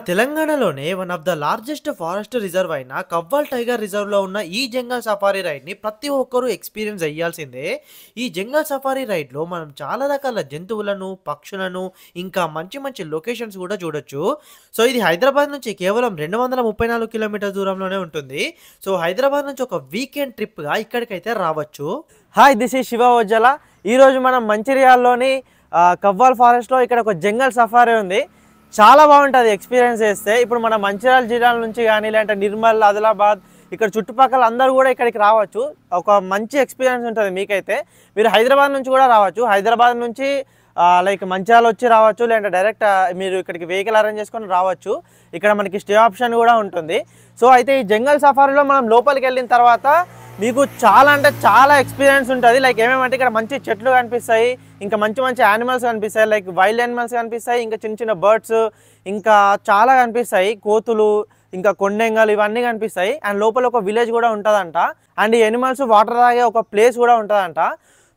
తెలంగాణలోనే one of the largest forest reserve అయిన Kawal tiger రిజర్వ్‌లో ఉన్న ఈ జంగల్ సఫారీ రైడ్‌ని ప్రతి ఒక్కరూ ఎక్స్‌పీరియన్స్ అయ్యాల్సిందే. ఈ జంగల్ సఫారీ రైడ్‌లో మనం చాలా రకాల జంతువులను, పక్షులను ఇంకా మంచి మంచి లొకేషన్స్ కూడా చూడొచ్చు. సో, ఇది హైదరాబాద్ నుంచి కేవలం 234 కిలోమీటర్ల దూరంలోనే ఉంటుంది. సో, హైదరాబాద్ నుంచి ఒక వీకెండ్ ట్రిప్‌గా ఇక్కడికైతే రావచ్చు. Hi, this is Shiva Ojjala. ఈరోజు మనం మంచిర్యాలలోని కవ్వాల్ ఫారెస్ట్‌లో ఇక్కడ ఒక జంగల్ సఫారీ ఉంది. చాలా బాగుంటుంది ఎక్స్పీరియన్స్ చేస్తే. ఇప్పుడు మన మంచిర్యాల జిల్లాల నుంచి కానీ లేదంటే నిర్మల్, ఆదిలాబాద్ ఇక్కడ చుట్టుపక్కల అందరూ కూడా ఇక్కడికి రావచ్చు. ఒక మంచి ఎక్స్పీరియన్స్ ఉంటుంది మీకైతే. మీరు హైదరాబాద్ నుంచి కూడా రావచ్చు. హైదరాబాద్ నుంచి లైక్ మంచిర్యాల వచ్చి రావచ్చు, లేదంటే డైరెక్ట్ మీరు ఇక్కడికి వెహికల్ అరేంజ్ చేసుకొని రావచ్చు. ఇక్కడ మనకి స్టే ఆప్షన్ కూడా ఉంటుంది. సో అయితే ఈ జంగల్ సఫారీలో మనం లోపలికి వెళ్ళిన తర్వాత మీకు చాలా అంటే చాలా ఎక్స్పీరియన్స్ ఉంటుంది. లైక్ ఏమేమంటే ఇక్కడ మంచి చెట్లు కనిపిస్తాయి, ఇంకా మంచి మంచి యానిమల్స్ కనిపిస్తాయి, లైక్ వైల్డ్ యానిమల్స్ కనిపిస్తాయి, ఇంకా చిన్న చిన్న బర్డ్స్ ఇంకా చాలా కనిపిస్తాయి, కోతులు ఇంకా కొండెంగలు ఇవన్నీ కనిపిస్తాయి. అండ్ లోపల ఒక విలేజ్ కూడా ఉంటుందంట. అండ్ ఈ యానిమల్స్ వాటర్ తాగే ఒక ప్లేస్ కూడా ఉంటుందంట.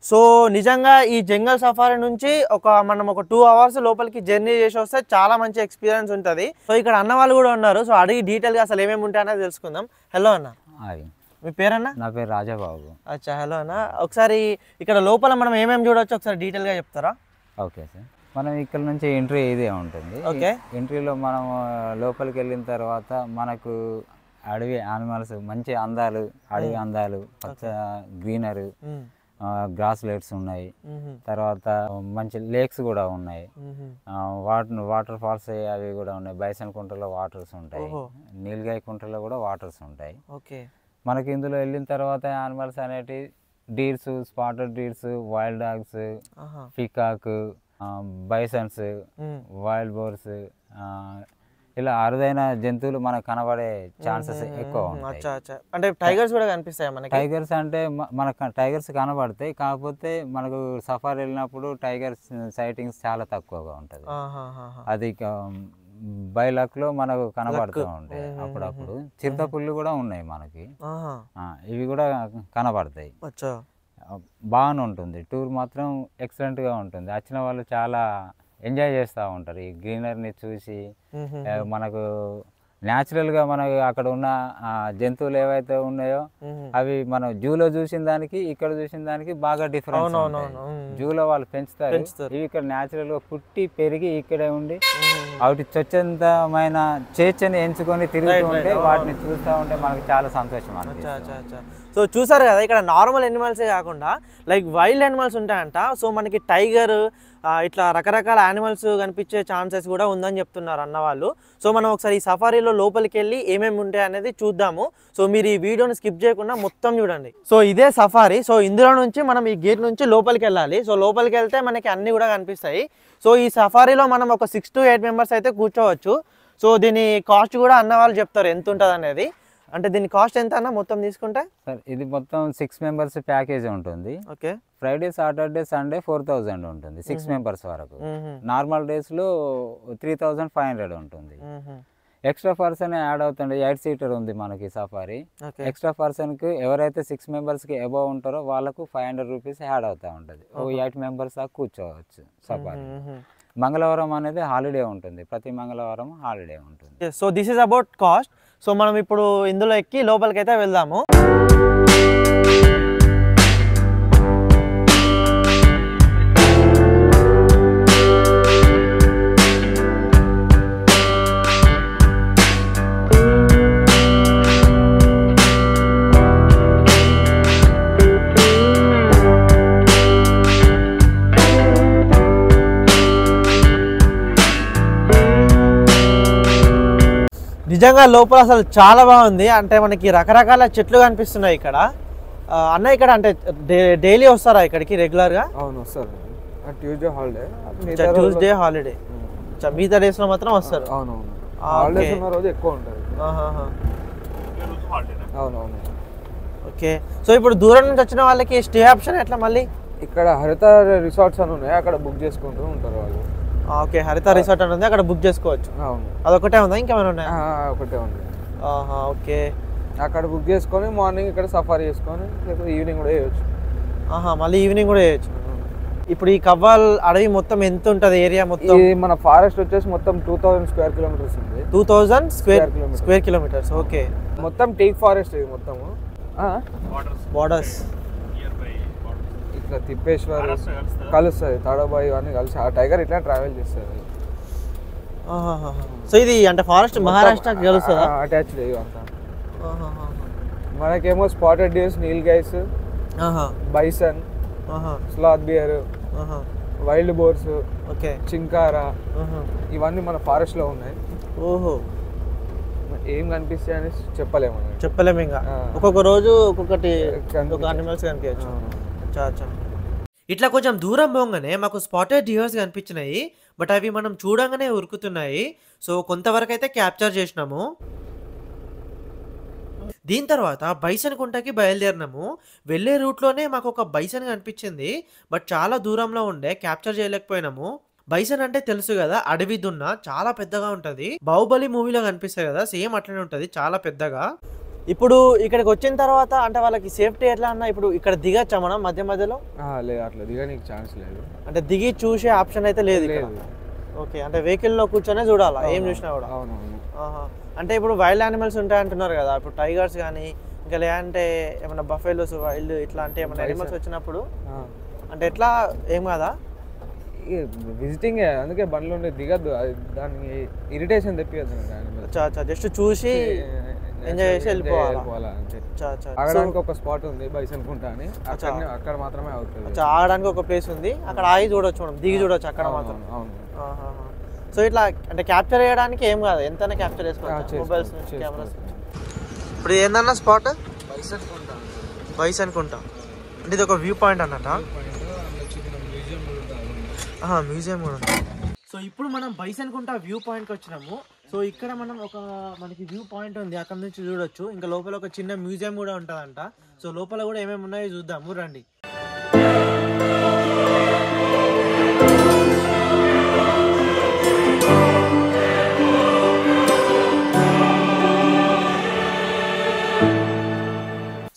సో నిజంగా ఈ జంగల్ సఫారీ నుంచి మనం ఒక 2 అవర్స్ లోపలికి జర్నీ చేసి వస్తే చాలా మంచి ఎక్స్పీరియన్స్ ఉంటుంది. సో ఇక్కడ అన్న వాళ్ళు కూడా ఉన్నారు. సో అడిగి డీటెయిల్గా అసలు ఏమేమి ఉంటాయి అనేది తెలుసుకుందాం. హలో అన్న, మీ పేరన్నా? నా పేరు రాజాబాబు. అచ్చా, హలో అన్న. ఒకసారి ఇక్కడ లోపల మనం ఏమేమి చూడవచ్చు ఒకసారి డీటెయిల్గా చెప్తారా? ఓకే సార్, మనం ఇక్కడ నుంచి ఎంట్రీ ఇదే ఉంటుంది. ఓకే, ఎంట్రీలో మనం లోపలికి వెళ్ళిన తర్వాత మనకు అడవి యానిమల్స్, మంచి అందాలు, అడవి అందాలు, పచ్చ గ్రీనరీ, గ్రాస్ లైట్స్ ఉన్నాయి. తర్వాత మంచి లేక్స్ కూడా ఉన్నాయి, వాటర్ ఫాల్స్ అవి కూడా ఉన్నాయి. బైసన్ కుంటలో వాటర్స్ ఉంటాయి, నీల్గాయ కుంటలో కూడా వాటర్స్ ఉంటాయి. ఓకే, మనకి ఇందులో వెళ్ళిన తర్వాత యానిమల్స్ అనేటి deers, spotted deers, wild dogs, peacock, bisons, wild boars, ఇలా అరుదైన జంతువులు మనకు కనబడే ఛాన్సెస్ ఎక్కువ ఉంటాయి. అంటే టైగర్స్ కూడా కనిపిస్తాయి మనకి? టైగర్స్ అంటే మనకు టైగర్స్ కనబడతాయి, కాకపోతే మనకు సఫారీ వెళ్ళినప్పుడు టైగర్స్ సైటింగ్స్ చాలా తక్కువగా ఉంటుంది. అది బై లక్ లో మనకు కనబడుతూ ఉంటాయి. అప్పుడప్పుడు చిరుతపుళ్ళు కూడా ఉన్నాయి మనకి, ఇవి కూడా కనబడతాయి. బాగానే ఉంటుంది. టూర్ మాత్రం ఎక్సలెంట్ గా ఉంటుంది. వచ్చిన వాళ్ళు చాలా ఎంజాయ్ చేస్తూ ఉంటారు ఈ గ్రీనరీని చూసి. మనకు న్యాచురల్ గా మనకు అక్కడ ఉన్న జంతువులు ఏవైతే ఉన్నాయో అవి మనం జూలో చూసిన దానికి ఇక్కడ చూసిన దానికి బాగా డిఫరెన్స్. జూలో వాళ్ళు పెంచుతారు, ఇవి ఇక్కడ న్యాచురల్ గా పుట్టి పెరిగి ఇక్కడే ఉండి వాటి స్వచ్ఛందమైన చేర్చని ఎంచుకొని తిరుగుతూ ఉంటే వాటిని చూస్తూ ఉంటే మనకు చాలా సంతోషం అనిపిస్తుంది. సో చూసారు కదా, ఇక్కడ నార్మల్ యానిమల్సే కాకుండా లైక్ వైల్డ్ యానిమల్స్ ఉంటాయంట. సో మనకి టైగర్ ఇట్లా రకరకాల యానిమల్స్ కనిపించే ఛాన్సెస్ కూడా ఉందని చెప్తున్నారు అన్నవాళ్ళు. సో మనం ఒకసారి ఈ సఫారీలో లోపలికి వెళ్ళి ఏమేమి ఉంటాయి అనేది చూద్దాము. సో మీరు ఈ వీడియోని స్కిప్ చేయకుండా మొత్తం చూడండి. సో ఇదే సఫారీ. సో ఇందులో నుంచి మనం ఈ గేట్ నుంచి లోపలికి వెళ్ళాలి. సో లోపలికి వెళ్తే మనకి అన్నీ కూడా కనిపిస్తాయి. సో ఈ సఫారీలో మనం ఒక 6 to 8 మెంబర్స్ అయితే కూర్చోవచ్చు. సో దీని కాస్ట్ కూడా అన్న వాళ్ళు చెప్తారు ఎంత ఉంటుంది అనేది. అంటే దీని కాస్ట్ ఎంత అన్న మొత్తం తీసుకుంటే? సార్ ఇది మొత్తం 6 మెంబర్స్ ప్యాకేజ్ ఉంటుంది. ఓకే, ఫ్రైడే, సాటర్డే, సండే 4000 ఉంటుంది 6 మెంబర్స్ వరకు. నార్మల్ డేస్ లో 3500 ఉంటుంది. ఎక్స్ట్రా పర్సన్ యాడ్ అవుతుంది. 8 సీటర్ ఉంది మనకి సఫారీ. ఎక్స్ట్రా పర్సన్ కి ఎవరైతే 6 మెంబర్స్ కి అబౌవ్ ఉంటారో వాళ్ళకు 500 రూపీస్ యాడ్ అవుతా ఉంటుంది. 8 మెంబర్స్ దాకా కూర్చోవచ్చు సఫారీ. మంగళవారం అనేది హాలిడే ఉంటుంది, ప్రతి మంగళవారం హాలిడే ఉంటుంది. So this is about cost. So మనం ఇప్పుడు ఇందులో ఎక్కి లోపలికి అయితే వెళ్దాము. నిజంగా లోపల అసలు చాలా బాగుంది. అంటే మనకి రకరకాల చెట్లు కనిపిస్తున్నాయి ఇక్కడ. అన్న ఇక్కడ అంటే డైలీ వస్తారా ఇక్కడికి రెగ్యులర్గా? అవును వస్తారు. ట్యూస్డే హాలిడే, ట్యూస్డే హాలిడే, మిగతా డేస్ లో మాత్రం వస్తారు. అవునవును, హాలిడేస్ ఉన్న రోజు ఎక్కువ ఉంటుంది. అవునవును. ఓకే, సో ఇప్పుడు దూరం నుంచి వచ్చిన వాళ్ళకి స్టే ఆప్షన్ ఎట్లా? మళ్ళీ ఇక్కడ హరిత రిసార్ట్స్ అని ఉన్నాయి, అక్కడ బుక్ చేసుకుంటూ ఉంటారు వాళ్ళు. ఓకే, హరిత రిసార్ట్ అని ఉంది, అక్కడ బుక్ చేసుకోవచ్చు. అవును, అదొకటే ఉందా ఇంకేమైనా ఉన్నాయా? ఒకటే ఉంది. ఓకే, అక్కడ బుక్ చేసుకొని మార్నింగ్ ఇక్కడ సఫారీ చేసుకొని లేకపోతే ఈవినింగ్ కూడా చేయొచ్చు. మళ్ళీ ఈవినింగ్ కూడా చేయొచ్చు. ఇప్పుడు ఈ కవ్వాల్ అడవి మొత్తం ఎంత ఉంటుంది ఏరియా మొత్తం? ఇది మన ఫారెస్ట్ వచ్చేసి మొత్తం 2000 స్క్వేర్ కిలోమీటర్స్ ఉంది. 2000 స్క్వేర్ కిలోమీటర్స్. ఓకే, మొత్తం టీక్ ఫారెస్ట్ ఇది మొత్తము. బార్డర్స్ ఇట్లా తిప్పేశ్వర్ కలుస్తుంది, తడబాయి ఇవన్నీ కలిసి ఆ టైగర్ ఇట్లా ట్రావెల్ చేస్తుంది. సో ఇది అంటే ఫారెస్ట్ మహారాష్ట్రకి కలుస్తుందా? అటాచ్డ్ ఇవంతా. మనకేమో spotted deers, nilgais, bison, sloth bear, wild boars, okay, chinkara, ఇవన్నీ మన ఫారెస్ట్ లో ఉన్నాయి. ఓహో, ఏం కనిపిస్తాయి అని చెప్పలేము ఇంకా. ఒక్కొక్క రోజు ఒక్కొక్కటి అనిమల్స్ కనిపించచ్చు. ఇట్లా కొంచెం దూరం పోగానే మాకు స్పాటెడ్ డియర్స్ కనిపించినాయి. బట్ అవి మనం చూడంగానే ఉరుకుతున్నాయి. సో కొంతవరకు అయితే క్యాప్చర్ చేసినాము. దీని తర్వాత బైసన్ కుంటకి బయలుదేరినాము. వెళ్ళే రూట్లోనే మాకు ఒక బైసన్ కనిపించింది. బట్ చాలా దూరంలో ఉండే క్యాప్చర్ చేయలేకపోయినాము. బైసన్ అంటే తెలుసు కదా, అడవి దున్న, చాలా పెద్దగా ఉంటుంది. బాహుబలి మూవీలో కనిపిస్తుంది కదా, సేమ్ అట్లనే ఉంటుంది, చాలా పెద్దగా. ఇప్పుడు ఇక్కడికి వచ్చిన తర్వాత అంటే వాళ్ళకి సేఫ్టీ ఎట్లా అన్న? ఇప్పుడు ఇక్కడ దిగచ్చా మనం మధ్యలో? లేదు, అట్లా దిగడానికి ఛాన్స్ లేదు. అంటే దిగి చూసే ఆప్షన్ అయితే లేదు. ఓకే, అంటే వెహికల్లో కూర్చొనే చూడాలా ఏం చూసినా కూడా? అంటే ఇప్పుడు వైల్డ్ యానిమల్స్ ఉంటాయి అంటున్నారు కదా, ఇప్పుడు టైగర్స్ కానీ ఇంకా లేదంటే ఏమైనా బఫెలోస్, వైల్డ్ ఇట్లాంటి ఏమైనా యానిమల్స్ వచ్చినప్పుడు అంటే ఎట్లా, ఏం కాదా? విజిటింగ్, అందుకే బండ్లు ఉండే దిగద్దు, దానికి ఇరిటేషన్ తెప్పియద్దు. జస్ట్ చూసి ఎంజాయ్ చేసి వెళ్ళిపోవాలి. ఆగడానికి ఒక స్పాట్ ఉంది బైసన్ కుంట అని, అక్కడ మాత్రమే అవుతుంది. ఆగడానికి ఒక ప్లేస్ ఉంది, అక్కడ ఆగి చూడొచ్చు మనం, దిగి చూడొచ్చు అక్కడ మాత్రం. సో ఇట్లా అంటే క్యాప్చర్ చేయడానికి ఏం కాదు, ఎంతైనా క్యాప్చర్ చేసుకోవచ్చు మొబైల్స్ నుంచి, కెమెరాస్. ఇప్పుడు ఏందన్నా స్పాట్? బైసన్ కుంట అంటే ఇది ఒక వ్యూ పాయింట్ అన్నట్ట. మ్యూజియం కూడా ఉంది. సో ఇప్పుడు మనం బైసన్ కుంట వ్యూ పాయింట్కి వచ్చినాము. సో ఇక్కడ మనం మనకి వ్యూ పాయింట్ ఉంది, అక్కడ నుంచి చూడొచ్చు. ఇంకా లోపల ఒక చిన్న మ్యూజియం కూడా ఉంటుందంట. సో లోపల కూడా ఏమేమి ఉన్నాయో చూద్దాము, రండి.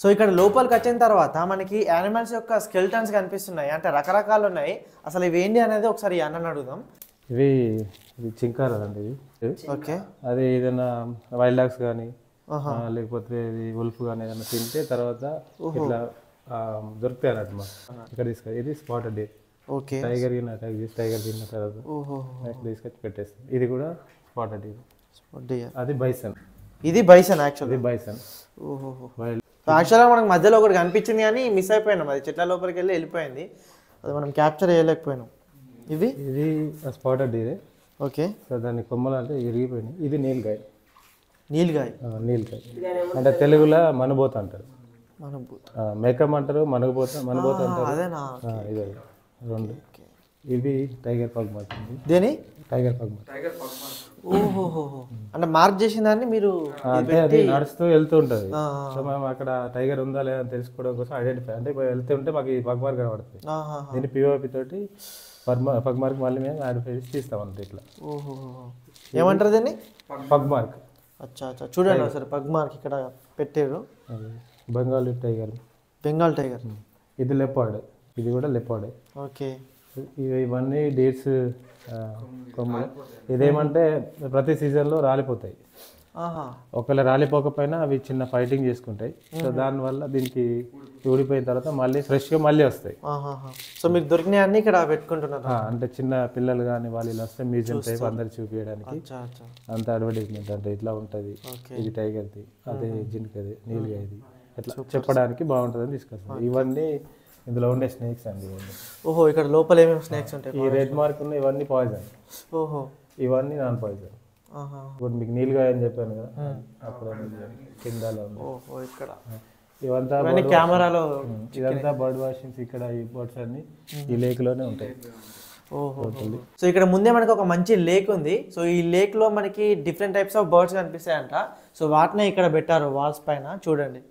సో ఇక్కడ లోపలికి వచ్చిన తర్వాత మనకి యానిమల్స్ యొక్క స్కెల్టన్స్ కనిపిస్తున్నాయి. అంటే రకరకాలు ఉన్నాయి. అసలు ఇవి ఏంటి అనేది ఒకసారి అన్నని అడుగుదాం. ఇవి చింకారా అండి ఇవి. ఓకే, అది ఏదైనా వైల్డ్ డాగ్స్ కానీ లేకపోతే ఇది ఉల్ఫ్ కానీ ఏదైనా తింటే తర్వాత ఇట్లా దొరుకుతాయి అన్నట్టు మాకు ఇక్కడ తీసుకొచ్చి. ఇది spotted deer. Okay, tiger attack చేసి టైగర్ తిన్న తర్వాత తీసుకొచ్చి పెట్టేస్తాం. ఇది కూడా స్పాటెడ్ డీర్. అది బైసన్. ఇది బైసన్ యాక్చువల్లీ. బైసన్. వైల్డ్ యాక్చువల్గా మనకు మధ్యలో ఒకటి కనిపించింది కానీ మిస్ అయిపోయినాం. అది చెట్ల లోపలికి వెళ్ళిపోయింది, అది మనం క్యాప్చర్ చేయలేకపోయినాం. ఇది స్పాటెడ్ డీరే. ఓకే, సో దాని కొమ్మలు అంటే ఇరిగిపోయినాయి. ఇది నీల్గాయ్. నీల్గాయ్ అంటే తెలుగులో మనబోత అంటారు, మేకం అంటారు, మనబోత అంటారు. అదేనా? ఇదే రెండు. ఇది టైగర్ పగ్ మార్క్. దేని? Tiger pug mark. ఓహో, అంటే మార్క్ చేసిన దాన్ని మీరు అంటే అది నడుస్తూ వెళ్తూ ఉంటుంది. సో మేము అక్కడ టైగర్ ఉందా లేదా అని తెలుసుకోవడం కోసం ఐడెంటిఫై, అంటే వెళ్తూ ఉంటే మాకు ఈ పగ్ మార్క్ కనబడుతుంది. దీన్ని పిఓపి తోటి పగ్ మార్క్ మళ్ళీ మేము ఐడెంటిఫై చేసి తీస్తాం అంటే ఇట్లా. ఓహో, ఏమంటారు దీన్ని? Pug mark. అచ్చా, చూడండి ఒకసారి పగ్ మార్క్ ఇక్కడ పెట్టారు. బెంగాల్ టైగర్. బెంగాల్ టైగర్. ఇది లెపార్డ్. ఇది కూడా లెపార్డ్. ఓకే, ఇవన్నీ డేట్స్ కొమ్మలు. ఇదేమంటే ప్రతి సీజన్లో రాలిపోతాయి. ఒకవేళ రాలిపోకపోయినా అవి చిన్న ఫైటింగ్ చేసుకుంటాయి. సో దానివల్ల దీనికి ఊడిపోయిన తర్వాత మళ్ళీ ఫ్రెష్గా మళ్ళీ వస్తాయి. సో మీరు దొరికిన అన్ని ఇక్కడ పెట్టుకుంటున్నారు? అంటే చిన్న పిల్లలు కానీ వాళ్ళు ఇలా వస్తే మ్యూజియం టైప్ అందరు చూపించడానికి అంత అడ్వర్టైజ్మెంట్. అంటే ఇట్లా ఉంటుంది, ఇది టైగర్ది, అదే జింకది, నీలుగాయది, ఇట్లా చెప్పడానికి బాగుంటుందని తీసుకొస్తాం. ఇవన్నీ ఇందులో ఉండే స్నేక్స్ అండి. ఓహో, ఇక్కడ లోపల ఏమేమి స్నేక్స్ ఉంటాయి? ఈ రెడ్ మార్క్ ఉన్న ఇవన్నీ పాయిజన్. ఓహో, ఇవన్నీ నాన్ పాయిజన్. ఇప్పుడు మీకు నీలుగాయ అని చెప్పాను కదా, అక్కడ కిందలో ఇక్కడ ఇవంతా కెమెరాలో. ఇదంతా బర్డ్ వాషింగ్స్. ఇక్కడ ఈ బర్డ్స్ అన్ని ఈ లేక్ లోనే ఉంటాయి. ఓహో, సో ఇక్కడ ముందే మనకి ఒక మంచి లేక్ ఉంది. సో ఈ లేక్ లో మనకి డిఫరెంట్ టైప్స్ ఆఫ్ బర్డ్స్ కనిపిస్తాయంట. సో వాటినే ఇక్కడ పెట్టారు వాల్స్ పైన, చూడండి.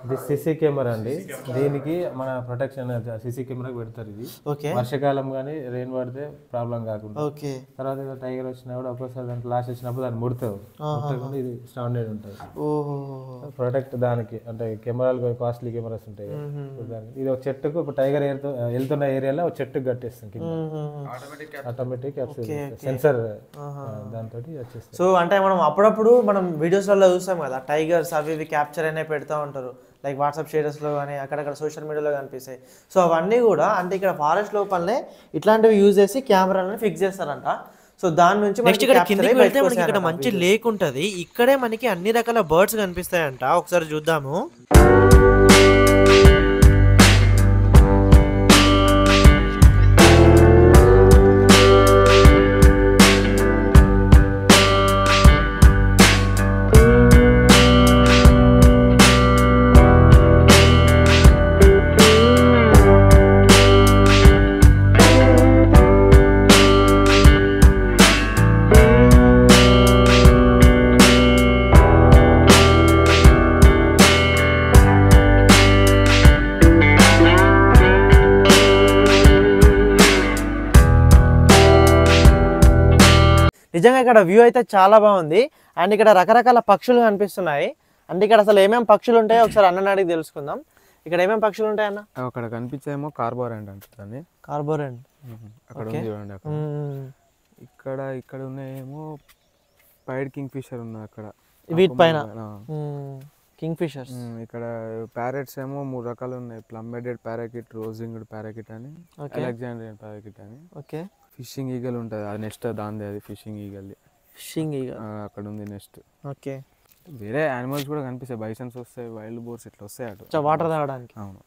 ఇది సీసీ కెమెరా అండి. దీనికి మన ప్రొటెక్షన్ సీసీ కెమెరాకి పెడతారు. ఇది ఓకే వర్షాకాలం కానీ రెయిన్ పడితే ప్రాబ్లం కాకుండా. ఓకే తర్వాత టైగర్ వచ్చినా కూడా ఒక్కోసారి దాంట్లో లాస్ట్ వచ్చినప్పుడు దాన్ని ముడతావు. ఇది స్టాండర్డ్ ఉంటుంది. ఓహో ప్రొటెక్ట్ దానికి అంటే కెమెరాలు కాస్ట్లీ కెమెరాస్ ఉంటాయి. దానికి ఇది ఒక చెట్టుకు ఇప్పుడు టైగర్ వెళ్తున్న ఏరియాలో ఒక చెట్టుకు కట్టేస్తాం కింద. ఆటోమేటిక్ సెన్సర్ దాంతో వచ్చేస్తాయి. సో అంటే మనం అప్పుడప్పుడు మనం వీడియోస్లలో చూస్తాం కదా టైగర్స్ అవి ఇవి క్యాప్చర్ అయినా పెడతా ఉంటారు, లైక్ వాట్సాప్ స్టేటస్లో కానీ అక్కడక్కడ సోషల్ మీడియాలో కనిపిస్తాయి. సో అవన్నీ కూడా అంటే ఇక్కడ ఫారెస్ట్ లోపలనే ఇట్లాంటివి యూజ్ చేసి కెమెరాలను ఫిక్స్ చేస్తారంట. సో దాని నుంచి నెక్స్ట్ ఇక్కడ కిందకి వెళ్తే మనకి ఇక్కడ మంచి లేక్ ఉంటుంది. ఇక్కడే మనకి అన్ని రకాల బర్డ్స్ కనిపిస్తాయంట. ఒకసారి చూద్దాము. నిజంగా ఇక్కడ వ్యూ అయితే చాలా బాగుంది. అండ్ ఇక్కడ రకరకాల పక్షులు కనిపిస్తున్నాయి. అంటే ఇక్కడ అసలు ఏమేమి పక్షులు ఉంటాయో ఒకసారి అన్న అడిగి తెలుసుకుందాం. ఇక్కడ ఏమేమి పక్షులు ఉంటాయి అన్న? అక్కడ కనిపించేమో కార్బోరెంట్ అంటుంది. కార్బోరెంట్ అక్కడ ఉంది చూడండి. అక్కడ ఇక్కడ ఉన్నాయేమో పైడ్ కింగ్ ఫిషర్ ఉన్నాయి అక్కడ వీటిపైన కింగ్ ఫిషర్స్. ఇక్కడ ప్యారెట్స్ ఏమో 3 రకాలు ఉన్నాయి. ప్లమ్-హెడెడ్ ప్యారాకిట్, రోజింగ్డ్ ప్యారాకిట్ అని, అలెగ్జాండ్రియన్ ప్యారాకిట్ అని. ఓకే ఫిషింగ్ ఈగల్ ఉంటుంది. అది నెక్స్ట్ దాంది, అది ఫిషింగ్ ఈగల్. ఫిషింగ్ ఈగల్ అక్కడ ఉంది నెక్స్ట్. ఓకే వేరే యానిమల్స్ కూడా కనిపిస్తాయి. బైసన్స్ వస్తాయి, వైల్డ్ బోర్స్ ఇట్లా వస్తాయి అటు వాటర్ తాగడానికి. అవును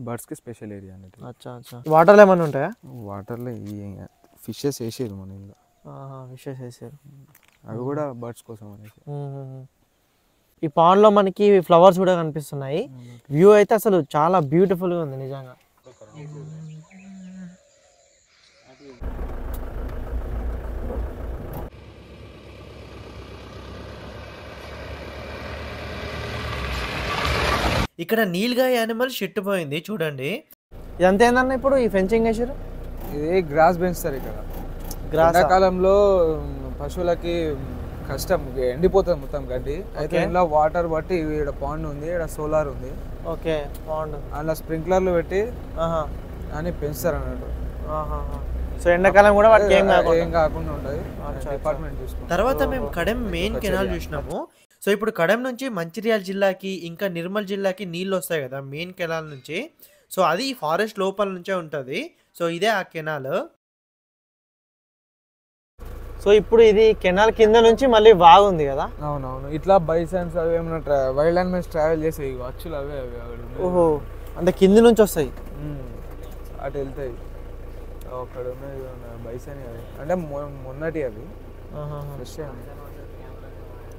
బర్డ్స్ కి స్పెషల్ ఏరియా అన్నట్టు. వాటర్లో ఏమైనా ఉంటాయా? వాటర్లో ఈ ఫిషెస్ వేసారు మన ఇంకా. ఫిషెస్ వేసారు అవి కూడా బర్డ్స్ కోసం అనేసి. ఈ పాండ్ లో మనకి ఫ్లవర్స్ కూడా కనిపిస్తున్నాయి. వ్యూ అయితే అసలు చాలా బ్యూటిఫుల్ గా ఉంది నిజంగా. ఇక్కడ నీల్గా యానిమల్ షిట్ పోయింది చూడండి. ఇదంతా ఏందన్న ఇప్పుడు ఈ ఫెన్సింగ్ వేసారు? ఇది గ్రాస్ పెంచుతారు ఇక్కడ. ఎండాకాలంలో పశువులకి కష్టం, ఎండిపోతుంది మొత్తం గడ్డి. అయితే ఇంట్లో వాటర్ బట్టి ఇక్కడ పాండ్ ఉంది, ఇక్కడ సోలార్ ఉంది. ఓకే పాండ్ అందులో స్ప్రింక్లర్లు పెట్టి అని పెంచుతారు అన్నట్టు. సో ఎండాకాలం కూడా వాటికి ఏం కాకుండా ఉంటుంది. డిపార్ట్మెంట్ చూసుకుంటాం. తర్వాత మేము కడెం మెయిన్ కెనాల్ చూసినాము. సో ఇప్పుడు కడెం నుంచి మంచిర్యాల జిల్లాకి ఇంకా నిర్మల్ జిల్లాకి నీళ్ళు వస్తాయి కదా మెయిన్ కెనాల్ నుంచి. సో అది ఫారెస్ట్ లోపల నుంచే ఉంటుంది. సో ఇదే ఆ కెనాల్. సో ఇప్పుడు ఇది కెనాల్ కింద నుంచి మళ్ళీ బాగుంది కదా. అవునవును ఇట్లా బైసన్స్ అవి ఏమైనా వైల్డ్ యానిమల్స్ ట్రావెల్ చేసాయి అచ్చులు అవే అవి. ఓహో అంటే కింద నుంచి వస్తాయి అటు వెళ్తాయి. అక్కడ ఉన్నాయి బైసన్ అవి అంటే మొన్నటి అవి ఫ్రెష్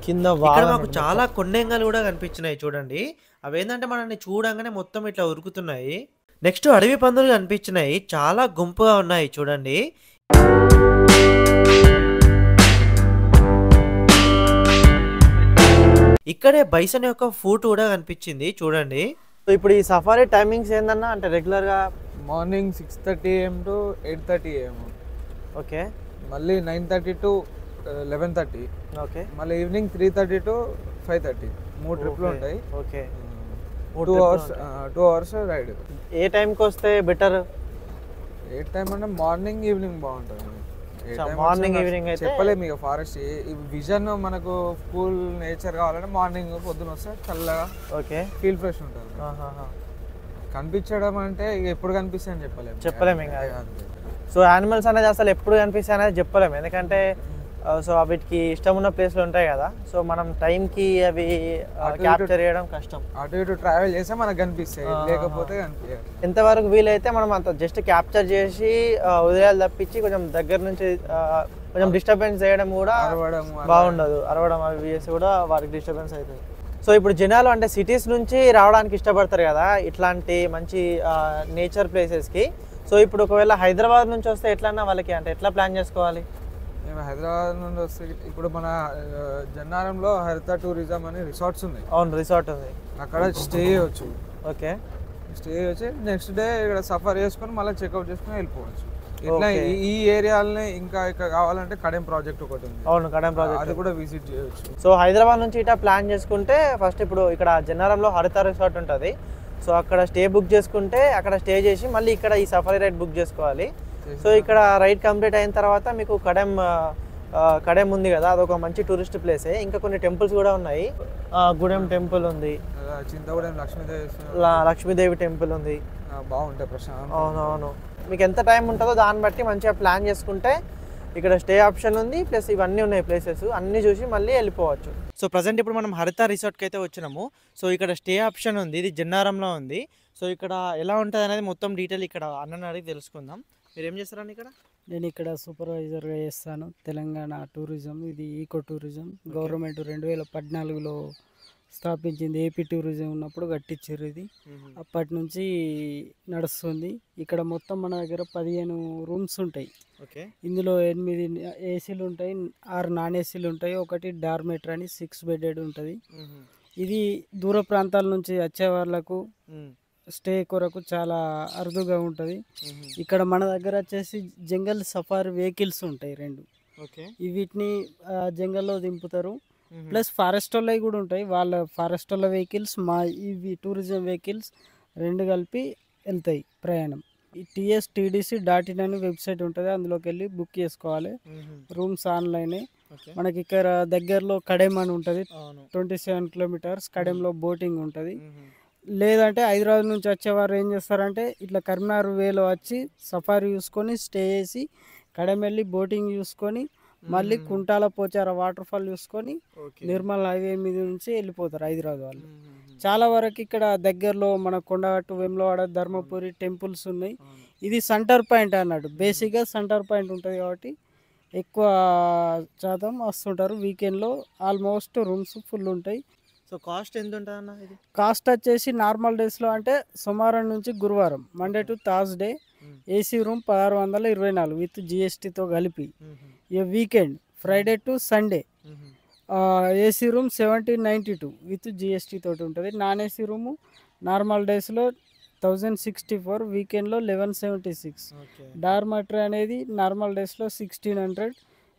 కింద. మాకు చాలా కొండెంగాలు కూడా కనిపించినాయి చూడండి. అవి ఏంటంటే మనల్ని చూడంగానే మొత్తం ఇట్లా ఉరుకుతున్నాయి. నెక్స్ట్ అడవి పందులు కనిపించినాయి, చాలా గుంపుగా ఉన్నాయి చూడండి. ఇక్కడే బైసన్ యొక్క ఫుట్ కూడా కనిపించింది చూడండి. సో ఇప్పుడు ఈ సఫారీ టైమింగ్స్ ఏందన్నా అంటే రెగ్యులర్ గా morning 6:30 AM to 8:30 AM. Okay మళ్ళీ 9:30 to 11:30. ఓకే మళ్ళీ ఈవినింగ్ 3:30 to 5:30. 3 ట్రిప్లు ఉంటాయి. Okay 2 hours ride. ఏ టైంకి వస్తే బెటర్? ఏ టైం అంటే మార్నింగ్ ఈవినింగ్ బాగుంటుంది. మార్నింగ్ ఈవినింగ్ అయితే చెప్పలేము ఇక. ఫారెస్ట్ విజన్ మనకు కూల్ నేచర్ కావాలంటే మార్నింగ్ పొద్దున వస్తే చల్లగా ఓకే ఫీల్ ఫ్రెష్ ఉంటుంది. కనిపించడం అంటే ఇక ఎప్పుడు కనిపిస్తాయి అని చెప్పలేము ఇంకా. సో యానిమల్స్ అనేది అసలు ఎప్పుడు కనిపిస్తాయి అనేది చెప్పలేము, ఎందుకంటే సో వీటికి ఇష్టం ఉన్న ప్లేస్లు ఉంటాయి కదా. సో మనం టైంకి అవి క్యాప్చర్ చేయడం కష్టం. అటు ఇటు ట్రావెల్ చేస్తే మనకు కనిపిస్తాయి, లేకపోతే కనిపించాయి. ఎంతవరకు వీలైతే మనం అంత జస్ట్ క్యాప్చర్ చేసి వదిలేయాలి తప్పించి కొంచెం దగ్గర నుంచి కొంచెం డిస్టర్బెన్స్ చేయడం కూడా బాగుండదు. అరవడం అవి చేసి కూడా వాటికి డిస్టర్బెన్స్ అవుతుంది. సో ఇప్పుడు జనాలు అంటే సిటీస్ నుంచి రావడానికి ఇష్టపడతారు కదా ఇట్లాంటి మంచి నేచర్ ప్లేసెస్కి. సో ఇప్పుడు ఒకవేళ హైదరాబాద్ నుంచి వస్తే ఎట్లన్నా వాళ్ళకి అంటే ఎట్లా ప్లాన్ చేసుకోవాలి? మేము హైదరాబాద్ నుండి వస్తే ఇప్పుడు మన జన్నారంలో హరిత టూరిజం అని రిసార్ట్స్ ఉన్నాయి. అవును, రిసార్ట్ ఉంది, అక్కడ స్టే చేయవచ్చు. ఓకే, స్టే చేయొచ్చు, నెక్స్ట్ డే ఇక్కడ సఫర్ చేసుకొని మళ్ళీ చెక్అవుట్ చేసుకొని వెళ్ళిపోవచ్చు. ఇట్లా ఈ ఏరియాలని ఇంకా ఇక్కడ కావాలంటే కడెం ప్రాజెక్ట్ ఒకటి ఉంది. అవును, కడెం ప్రాజెక్ట్, అది కూడా విజిట్ చేయొచ్చు. సో హైదరాబాద్ నుంచి ఇట్లా ప్లాన్ చేసుకుంటే ఫస్ట్ ఇప్పుడు ఇక్కడ జన్నారంలో హరిత రిసార్ట్ ఉంటుంది. సో అక్కడ స్టే బుక్ చేసుకుంటే అక్కడ స్టే చేసి మళ్ళీ ఇక్కడ ఈ సఫారీ రైడ్ బుక్ చేసుకోవాలి. సో ఇక్కడ రైడ్ కంప్లీట్ అయిన తర్వాత మీకు కడెం ఉంది కదా, అదొక మంచి టూరిస్ట్ ప్లేసే. ఇంకా కొన్ని టెంపుల్స్ కూడా ఉన్నాయి. గుడెం టెంపుల్ ఉంది, చింతగూడెం లక్ష్మీదేవి టెంపుల్ ఉంది, బాగుంటాయి ప్రశాంతం. అవునవును, మీకు ఎంత టైం ఉంటుందో దాన్ని బట్టి మంచిగా ప్లాన్ చేసుకుంటే ఇక్కడ స్టే ఆప్షన్ ఉంది, ప్లస్ ఇవన్నీ ఉన్నాయి ప్లేసెస్, అన్నీ చూసి మళ్ళీ వెళ్ళిపోవచ్చు. సో ప్రజెంట్ ఇప్పుడు మనం హరిత రిసార్ట్కి అయితే వచ్చినాము. సో ఇక్కడ స్టే ఆప్షన్ ఉంది, ఇది జన్నారంలో ఉంది. సో ఇక్కడ ఎలా ఉంటుంది అనేది మొత్తం డీటెయిల్ ఇక్కడ అన్నని అడిగి తెలుసుకుందాం. మీరు ఏం చేస్తారండి ఇక్కడ? నేను ఇక్కడ సూపర్వైజర్గా చేస్తాను. తెలంగాణ టూరిజం, ఇది ఈకో టూరిజం. గవర్నమెంట్ 2014లో స్థాపించింది. ఏపీ టూరిజం ఉన్నప్పుడు కట్టించారు ఇది. అప్పటి నుంచి నడుస్తుంది. ఇక్కడ మొత్తం మన దగ్గర 15 రూమ్స్ ఉంటాయి. ఇందులో 8 ఏసీలు ఉంటాయి, 6 నాన్ ఏసీలు ఉంటాయి, ఒకటి డార్మెటరీ అని 6 బెడెడ్ ఉంటుంది. ఇది దూర ప్రాంతాల నుంచి వచ్చే వాళ్ళకు స్టే కొరకు చాలా అరుదుగా ఉంటుంది. ఇక్కడ మన దగ్గర వచ్చేసి జంగల్ సఫారీ వెహికల్స్ ఉంటాయి 2. వీటిని జంగల్లో దింపుతారు. ప్లస్ ఫారెస్ట్ వాళ్ళవి కూడా ఉంటాయి. వాళ్ళ ఫారెస్ట్ వాళ్ళ వెహికల్స్, మా ఇవి టూరిజం వెహికల్స్ 2 కలిపి వెళ్తాయి ప్రయాణం. ఈ TSTDC.in అని వెబ్సైట్ ఉంటుంది, అందులోకి వెళ్ళి బుక్ చేసుకోవాలి. రూమ్స్ ఆన్లైనే. మనకి ఇక్కడ దగ్గరలో కడెం అని ఉంటుంది, 27 కిలోమీటర్స్. కడెంలో బోటింగ్ ఉంటుంది. లేదంటే హైదరాబాద్ నుంచి వచ్చేవారు ఏం చేస్తారంటే ఇట్లా కరీంనగర్ వేలో వచ్చి సఫారీ చూసుకొని స్టే చేసి కడెం వెళ్ళి బోటింగ్ చూసుకొని మళ్ళీ కుంటాల పోచార వాటర్ ఫాల్ చూసుకొని నిర్మల్ హైవే మీద నుంచి వెళ్ళిపోతారు హైదరాబాద్ వాళ్ళు. చాలా వరకు ఇక్కడ దగ్గరలో మన కొండగట్టు, వేములవాడ, ధర్మపురి టెంపుల్స్ ఉన్నాయి. ఇది సెంటర్ పాయింట్ అన్నట్టు. బేసిక్గా సెంటర్ పాయింట్ ఉంటుంది కాబట్టి ఎక్కువ శాతం వస్తుంటారు. వీకెండ్లో ఆల్మోస్ట్ రూమ్స్ ఫుల్ ఉంటాయి. సో కాస్ట్ ఎంత ఉంటుంది అన్న ఇది? కాస్ట్ వచ్చేసి నార్మల్ డేస్లో అంటే సోమవారం నుంచి గురువారం, Monday to Thursday, AC room 1624 with GSTతో కలిపి. ఇక weekend Friday to Sunday AC room 1792 with GST తోటి ఉంటుంది. నాన్ ఏసీ రూము నార్మల్ డేస్లో 1064, వీకెండ్లో 1176. డార్మెటరీ అనేది నార్మల్ డేస్లో 1600,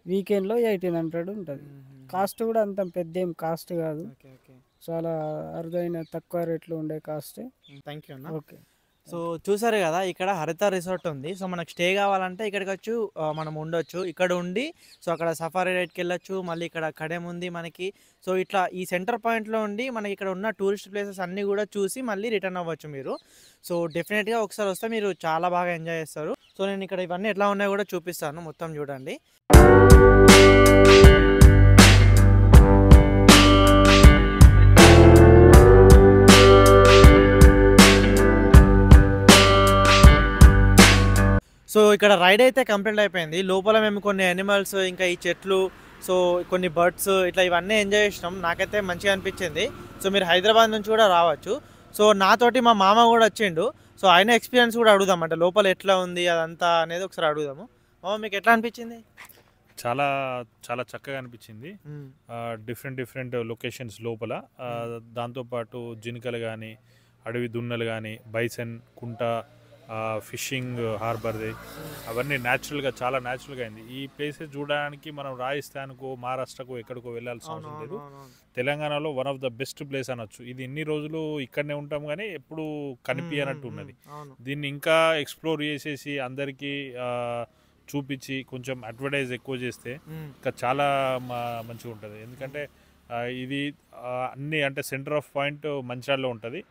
వీకెండ్లో 1800 ఉంటుంది. కాస్ట్ కూడా అంత పెద్ద ఏం కాస్ట్ కాదు, చాలా అరుదైన తక్కువ రేట్లో ఉండే కాస్ట్. థ్యాంక్ యూ అన్న. ఓకే. సో చూసారు కదా, ఇక్కడ హరిత రిసార్ట్ ఉంది. సో మనకు స్టే కావాలంటే ఇక్కడికి వచ్చి మనం ఉండొచ్చు. ఇక్కడ ఉండి సో అక్కడ సఫారీ రైడ్కి వెళ్ళొచ్చు. మళ్ళీ ఇక్కడ కడెం ఉంది మనకి. సో ఇట్లా ఈ సెంటర్ పాయింట్లో ఉండి మనకి ఇక్కడ ఉన్న టూరిస్ట్ ప్లేసెస్ అన్నీ కూడా చూసి మళ్ళీ రిటర్న్ అవ్వచ్చు మీరు. సో డెఫినెట్గా ఒకసారి వస్తే మీరు చాలా బాగా ఎంజాయ్ చేస్తారు. సో నేను ఇక్కడ ఇవన్నీ ఎట్లా ఉన్నాయో కూడా చూపిస్తాను, మొత్తం చూడండి. సో ఇక్కడ రైడ్ అయితే కంప్లీట్ అయిపోయింది. లోపల మేము కొన్ని యానిమల్స్, ఇంకా ఈ చెట్లు, సో కొన్ని బర్డ్స్, ఇట్లా ఇవన్నీ ఎంజాయ్ చేసినాం. నాకైతే మంచిగా అనిపించింది. సో మీరు హైదరాబాద్ నుంచి కూడా రావచ్చు. సో నాతోటి మా మామ కూడా వచ్చిండు. సో ఆయన ఎక్స్పీరియన్స్ కూడా అడుగుదాం, అంటే లోపల ఎట్లా ఉంది అదంతా అనేది ఒకసారి అడుగుదాము. మామ, మీకు ఎట్లా అనిపించింది? చాలా చాలా చక్కగా అనిపించింది. డిఫరెంట్ లొకేషన్స్ లోపల, దాంతోపాటు జింకలు కానీ, అడవి దున్నలు కానీ, బైసన్, కుంట, ఫిషింగ్ హార్బర్ది, అవన్నీ న్యాచురల్గా, చాలా న్యాచురల్గా అయింది. ఈ ప్లేసెస్ చూడడానికి మనం రాజస్థాన్కో, మహారాష్ట్రకో, ఎక్కడికో వెళ్ళాల్సిన అవసరం లేదు. తెలంగాణలో one of the best place అనొచ్చు. ఇది ఇన్ని రోజులు ఇక్కడనే ఉంటాం కానీ ఎప్పుడు కనిపించనట్టు ఉన్నది. దీన్ని ఇంకా ఎక్స్ప్లోర్ చేసేసి అందరికీ చూపించి కొంచెం అడ్వర్టైజ్ ఎక్కువ చేస్తే ఇంకా చాలా మంచిగా ఉంటుంది. ఎందుకంటే ఇది అన్ని అంటే సెంటర్ ఆఫ్ పాయింట్ మంచిర్యాలలో ఉంటుంది.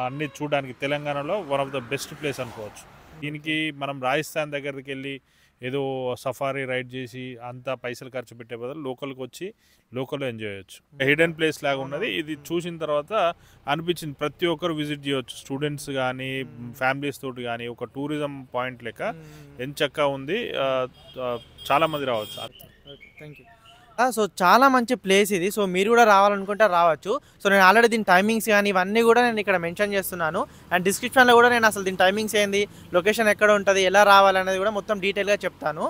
అన్ని చూడడానికి తెలంగాణలో one of the best place అనుకోవచ్చు. దీనికి మనం రాజస్థాన్ దగ్గరికి వెళ్ళి ఏదో సఫారీ రైడ్ చేసి అంతా పైసలు ఖర్చు పెట్టే బదులు లోకల్కి వచ్చి లోకల్లో ఎంజాయ్ చేయొచ్చు. హిడెన్ ప్లేస్ లాగా ఉన్నది. ఇది చూసిన తర్వాత అనిపించింది ప్రతి ఒక్కరు విజిట్ చేయవచ్చు. స్టూడెంట్స్ కానీ, ఫ్యామిలీస్ తోటి కానీ, ఒక టూరిజం పాయింట్ లెక్క ఎంచక్కా ఉంది. చాలామంది రావచ్చు. Thank you. సో చాలా మంచి ప్లేస్ ఇది. సో మీరు కూడా రావాలనుకుంటే రావచ్చు. సో నేను ఆల్రెడీ దీని టైమింగ్స్ కానీ ఇవన్నీ కూడా నేను ఇక్కడ మెన్షన్ చేస్తున్నాను. అండ్ డిస్క్రిప్షన్లో కూడా నేను అసలు దీని టైమింగ్స్ ఏంది, లొకేషన్ ఎక్కడ ఉంటుంది, ఎలా రావాలనేది కూడా మొత్తం డీటెయిల్గా చెప్తాను.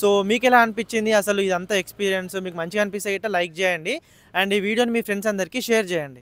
సో మీకు ఎలా అనిపించింది అసలు ఇదంతా ఎక్స్పీరియన్స్? మీకు మంచిగా అనిపిస్తే గిట్ట లైక్ చేయండి అండ్ ఈ వీడియోని మీ ఫ్రెండ్స్ అందరికీ షేర్ చేయండి.